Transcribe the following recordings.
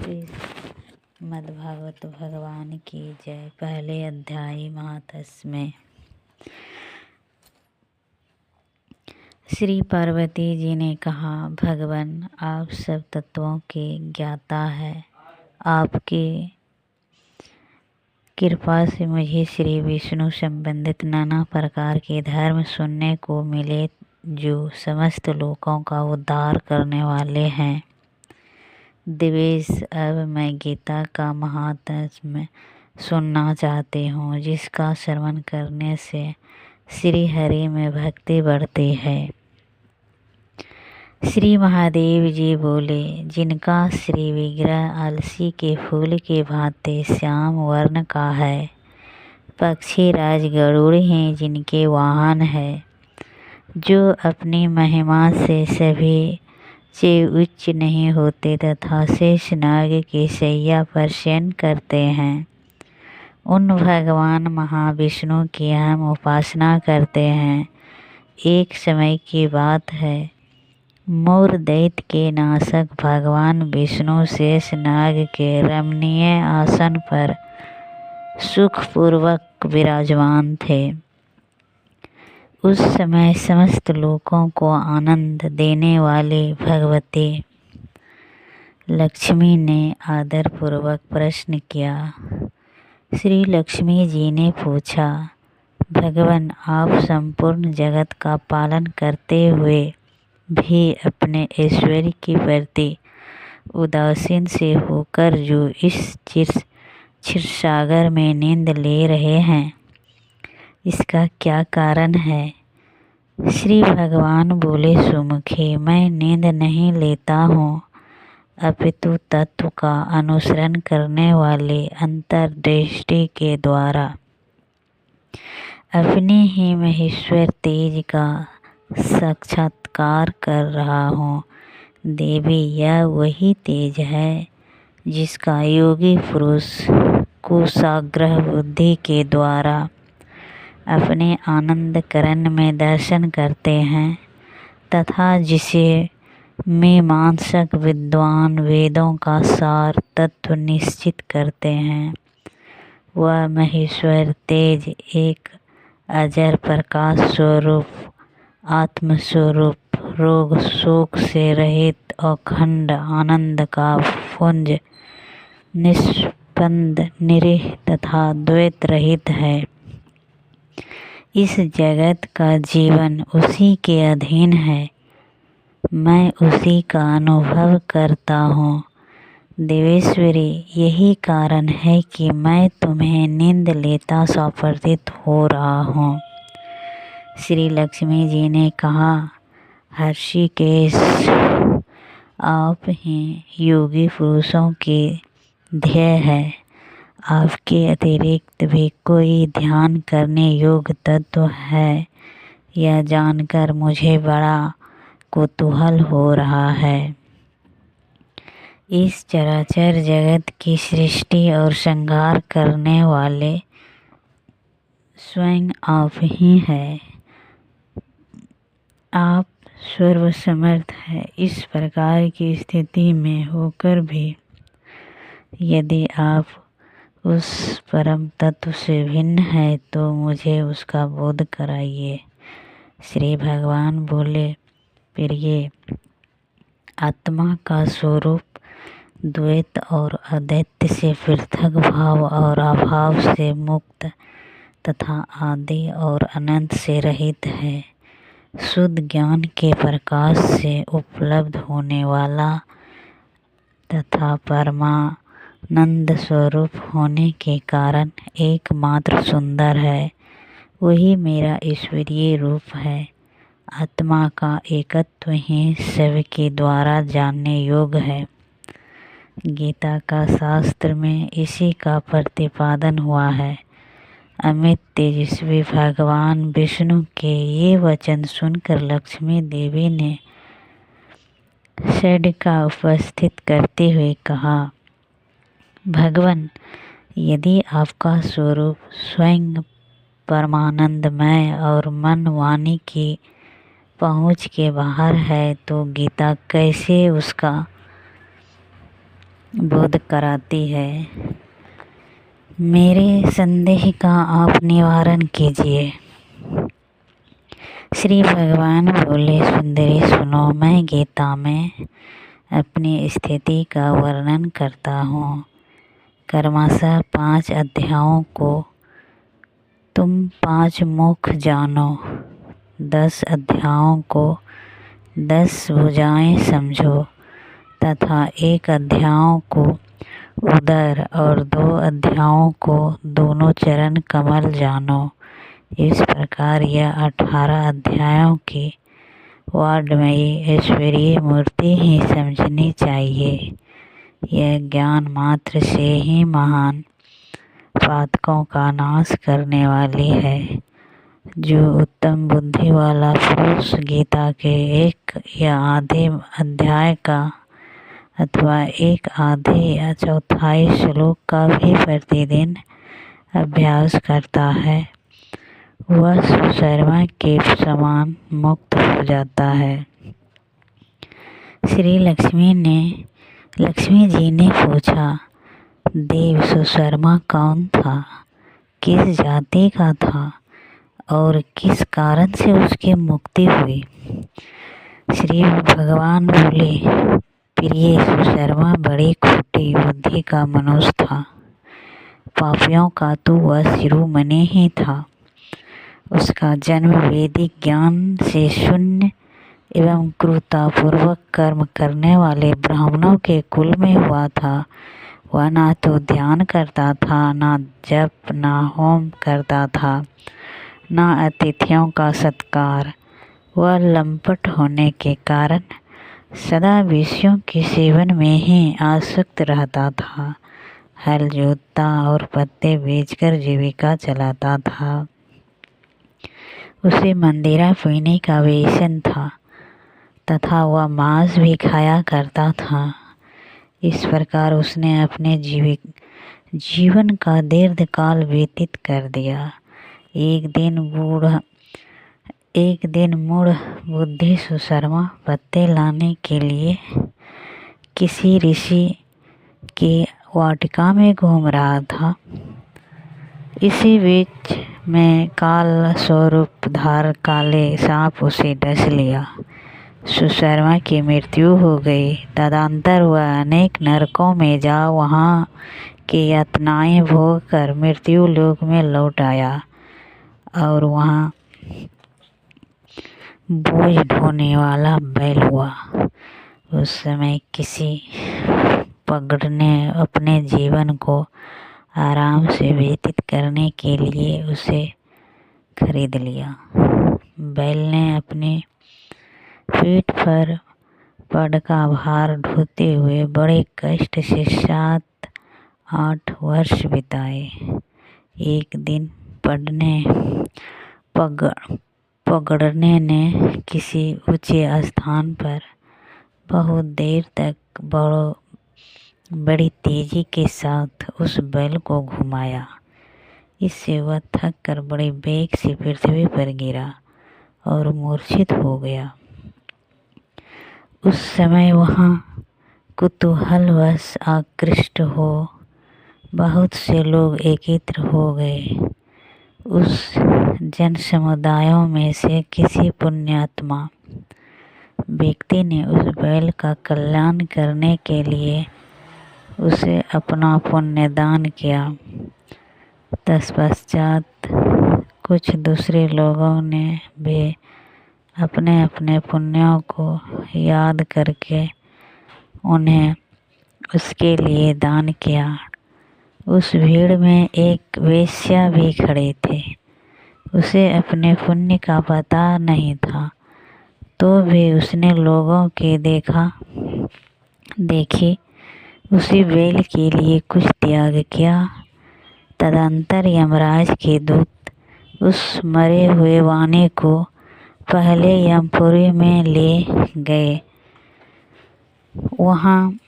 श्रीमद्भागवत भगवान की जय। पहले अध्याय महात्म्य। श्री पार्वती जी ने कहा, भगवान आप सब तत्वों के ज्ञाता है। आपकी कृपा से मुझे श्री विष्णु संबंधित नाना प्रकार के धर्म सुनने को मिले जो समस्त लोगों का उद्धार करने वाले हैं। दिवेश, अब मैं गीता का महात्म्य सुनना चाहती हूँ, जिसका श्रवण करने से श्री हरि में भक्ति बढ़ती है। श्री महादेव जी बोले, जिनका श्री विग्रह अलसी के फूल के भांति श्याम वर्ण का है, पक्षी राज गरुड़ हैं जिनके वाहन है, जो अपनी महिमा से सभी से उच्च नहीं होते तथा शेष नाग के शैया पर शयन करते हैं, उन भगवान महाविष्णु की हम उपासना करते हैं। एक समय की बात है, मोर दैत्य के नाशक भगवान विष्णु शेष नाग के रमणीय आसन पर सुखपूर्वक विराजमान थे। उस समय समस्त लोगों को आनंद देने वाली भगवती लक्ष्मी ने आदरपूर्वक प्रश्न किया। श्री लक्ष्मी जी ने पूछा, भगवान आप संपूर्ण जगत का पालन करते हुए भी अपने ऐश्वर्य के प्रति उदासीन से होकर जो इस क्षीरसागर में नींद ले रहे हैं, इसका क्या कारण है? श्री भगवान बोले, सुमुखे, मैं नींद नहीं लेता हूँ, अपितु तत्व का अनुसरण करने वाले अंतर्दृष्टि के द्वारा अपने ही महेश्वर तेज का साक्षात्कार कर रहा हूँ। देवी, यह वही तेज है जिसका योगी पुरुष कुशाग्र बुद्धि के द्वारा अपने आनंद करण में दर्शन करते हैं तथा जिसे मीमांसक विद्वान वेदों का सार तत्व निश्चित करते हैं। वह महेश्वर तेज एक अजर प्रकाश स्वरूप, आत्मस्वरूप, रोग शोक से रहित अखंड आनंद का पुंज, निष्पन्द, निरीह तथा द्वैत रहित है। इस जगत का जीवन उसी के अधीन है, मैं उसी का अनुभव करता हूँ। देवेश्वरी, यही कारण है कि मैं तुम्हें नींद लेता सा प्रतीत हो रहा हूँ। श्री लक्ष्मी जी ने कहा, हर्षिकेश, आप ही योगी पुरुषों के ध्येय है। आपके अतिरिक्त भी कोई ध्यान करने योग्य तत्व है, यह जानकर मुझे बड़ा कौतूहल हो रहा है। इस चराचर जगत की सृष्टि और संहार करने वाले स्वयं आप ही हैं। आप सर्वसमर्थ है। इस प्रकार की स्थिति में होकर भी यदि आप उस परम तत्व से भिन्न है तो मुझे उसका बोध कराइए। श्री भगवान बोले, प्रिय, आत्मा का स्वरूप द्वैत और अद्वैत से पृथक भाव और अभाव से मुक्त तथा आदि और अनंत से रहित है। शुद्ध ज्ञान के प्रकाश से उपलब्ध होने वाला तथा परमानंद स्वरूप होने के कारण एकमात्र सुंदर है। वही मेरा ईश्वरीय रूप है। आत्मा का एकत्व ही सबके द्वारा जानने योग्य है। गीता का शास्त्र में इसी का प्रतिपादन हुआ है। अमित तेजस्वी भगवान विष्णु के ये वचन सुनकर लक्ष्मी देवी ने षड का उपस्थित करते हुए कहा, भगवान, यदि आपका स्वरूप स्वयं परमानंदमय और मन वाणी की पहुँच के बाहर है तो गीता कैसे उसका बोध कराती है। मेरे संदेह का आप निवारण कीजिए। श्री भगवान बोले, सुंदरी सुनो, मैं गीता में अपनी स्थिति का वर्णन करता हूँ। क्रमशः 5 अध्यायों को तुम 5 मुख जानो, 10 अध्यायों को 10 भुजाएं समझो तथा 1 अध्यायों को उदर और 2 अध्यायों को दोनों चरण कमल जानो। इस प्रकार यह 18 अध्यायों की वाङ्मयी ईश्वरीय मूर्ति ही समझनी चाहिए। यह ज्ञान मात्र से ही महान पातकों का नाश करने वाली है। जो उत्तम बुद्धि वाला पुरुष गीता के 1 या आधे अध्याय का अथवा 1 आधे या चौथाई श्लोक का भी प्रतिदिन अभ्यास करता है, वह सुशर्मा के समान मुक्त हो जाता है। श्री लक्ष्मी जी ने पूछा, देव सुशर्मा कौन था, किस जाति का था और किस कारण से उसकी मुक्ति हुई? श्री भगवान बोले, प्रिय सुशर्मा बड़ी खोटी बुद्धि का मनुष्य था। पापियों का तो वह शिरोमणि ही था। उसका जन्म वैदिक ज्ञान से शून्य एवं क्रूरतापूर्वक कर्म करने वाले ब्राह्मणों के कुल में हुआ था। वह ना तो ध्यान करता था, ना जप, ना होम करता था, ना अतिथियों का सत्कार। वह लंपट होने के कारण सदा विषयों के सेवन में ही आसक्त रहता था। हल जोतता और पत्ते बेचकर जीविका चलाता था। उसे मंदिरा पीने का व्यसन था तथा वह मांस भी खाया करता था। इस प्रकार उसने अपने जीवन का दीर्घकाल व्यतीत कर दिया। एक दिन मूढ़ बुद्धि सुशर्मा पत्ते लाने के लिए किसी ऋषि की वाटिका में घूम रहा था। इसी बीच में काल स्वरूप धार काले सांप उसे डस लिया। सुशर्मा की मृत्यु हो गई। तदंतर वह अनेक नरकों में जा वहाँ की यातनाएं भोग कर मृत्यु लोक में लौट आया और वहाँ बोझ ढोने वाला बैल हुआ। उस समय किसी पगड़ ने अपने जीवन को आराम से व्यतीत करने के लिए उसे खरीद लिया। बैल ने अपनी पीठ पर पड़ का भार ढोते हुए बड़े कष्ट से 7-8 वर्ष बिताए। एक दिन पगड़ने ने किसी ऊंचे स्थान पर बहुत देर तक बड़ी तेजी के साथ उस बैल को घुमाया। इससे वह थक कर बड़े वेग से पृथ्वी पर गिरा और मूर्छित हो गया। उस समय वहाँ कुतूहलवश आकृष्ट हो बहुत से लोग एकत्र हो गए। उस जन समुदायों में से किसी पुण्यात्मा व्यक्ति ने उस बैल का कल्याण करने के लिए उसे अपना पुण्य दान किया। तत्पश्चात कुछ दूसरे लोगों ने भी अपने अपने पुण्यों को याद करके उन्हें उसके लिए दान किया। उस भीड़ में एक वेश्या भी खड़े थे। उसे अपने पुण्य का पता नहीं था, तो भी उसने लोगों के देखी उसी बैल के लिए कुछ त्याग किया। तदंतर यमराज के दूत उस मरे हुए वाणी को पहले यमपुरी में ले गए। वहाँ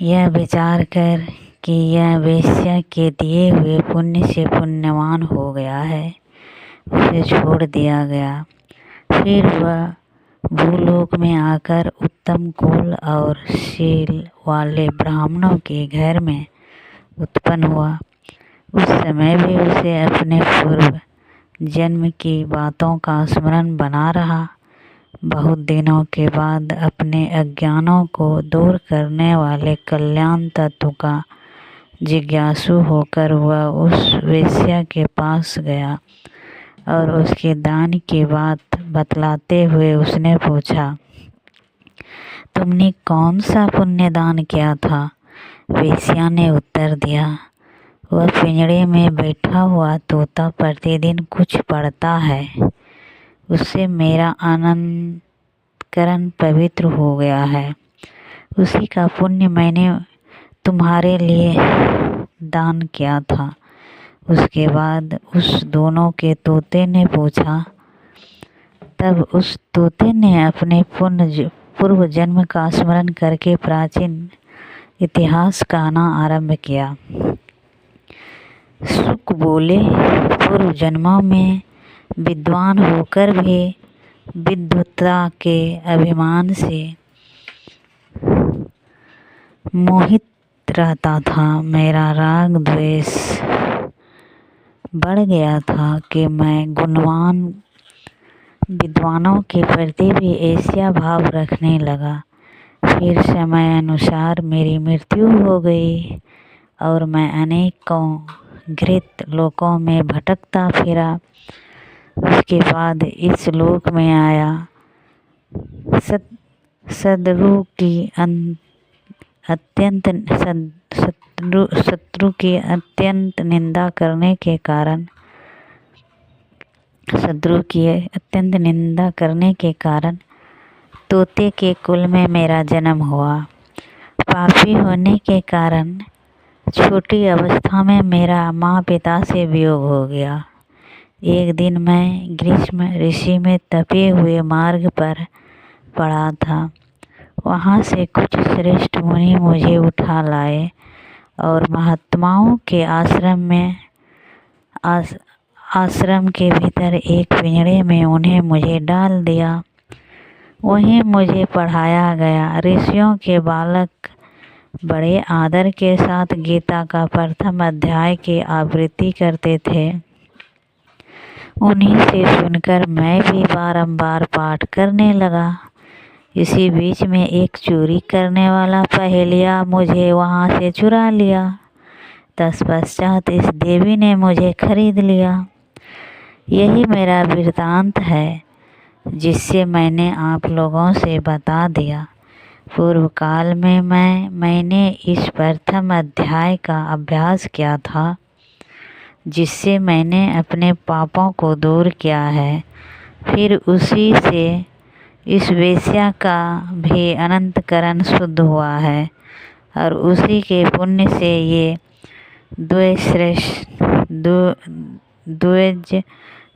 यह विचार कर कि यह वेश्या के दिए हुए पुण्य से पुण्यवान हो गया है, उसे छोड़ दिया गया। फिर वह भूलोक में आकर उत्तम कुल और शील वाले ब्राह्मणों के घर में उत्पन्न हुआ। उस समय भी उसे अपने पूर्व जन्म की बातों का स्मरण बना रहा। बहुत दिनों के बाद अपने अज्ञानों को दूर करने वाले कल्याण तत्व का जिज्ञासु होकर वह उस वेश्या के पास गया और उसके दान की बात बतलाते हुए उसने पूछा, तुमने कौन सा पुण्य दान किया था? वेश्या ने उत्तर दिया, वह पिंजड़े में बैठा हुआ तोता प्रतिदिन कुछ पढ़ता है, उससे मेरा अंतःकरण पवित्र हो गया है। उसी का पुण्य मैंने तुम्हारे लिए दान किया था। उसके बाद उस दोनों के तोते ने पूछा। तब उस तोते ने अपने पूर्व जन्म का स्मरण करके प्राचीन इतिहास कहना आरंभ किया। शुक बोले, पूर्व जन्मों में विद्वान होकर भी विद्वत्ता के अभिमान से मोहित रहता था। मेरा राग द्वेष बढ़ गया था कि मैं गुणवान विद्वानों के प्रति भी ऐसा भाव रखने लगा। फिर समय अनुसार मेरी मृत्यु हो गई और मैं अनेकों घृत लोकों में भटकता फिरा। उसके बाद इस लोक में आया। शत्रु की अत्यंत निंदा करने के कारण तोते के कुल में मेरा जन्म हुआ। पापी होने के कारण छोटी अवस्था में मेरा माँ पिता से वियोग हो गया। एक दिन मैं ग्रीष्म ऋषि में तपे हुए मार्ग पर पड़ा था। वहाँ से कुछ श्रेष्ठ मुनि मुझे उठा लाए और महात्माओं के आश्रम के भीतर एक पिंजड़े में उन्हें मुझे डाल दिया। वहीं मुझे पढ़ाया गया। ऋषियों के बालक बड़े आदर के साथ गीता का प्रथम अध्याय की आवृत्ति करते थे। उन्हीं से सुनकर मैं भी बारंबार पाठ करने लगा। इसी बीच में एक चोरी करने वाला पहेलिया मुझे वहाँ से चुरा लिया। तत्पश्चात इस देवी ने मुझे खरीद लिया। यही मेरा वृत्तांत है जिससे मैंने आप लोगों से बता दिया। पूर्व काल में मैंने इस प्रथम अध्याय का अभ्यास किया था, जिससे मैंने अपने पापों को दूर किया है। फिर उसी से इस वेश्या का भी अनंतकरण शुद्ध हुआ है और उसी के पुण्य से ये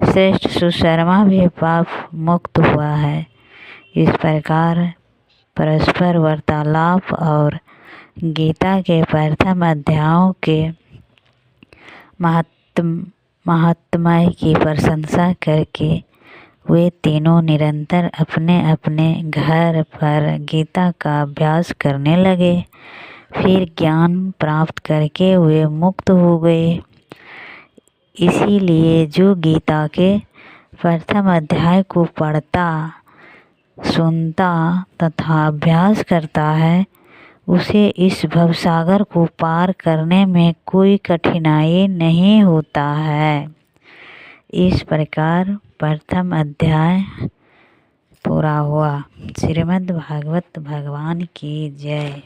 द्विज सुशर्मा भी पाप मुक्त हुआ है। इस प्रकार परस्पर वार्तालाप और गीता के प्रथम अध्यायों के महात्म्य की प्रशंसा करके वे तीनों निरंतर अपने अपने घर पर गीता का अभ्यास करने लगे। फिर ज्ञान प्राप्त करके वे मुक्त हो गए। इसीलिए जो गीता के प्रथम अध्याय को पढ़ता, सुनता तथा अभ्यास करता है, उसे इस भवसागर को पार करने में कोई कठिनाई नहीं होता है। इस प्रकार प्रथम अध्याय पूरा हुआ। श्रीमद् भागवत भगवान की जय।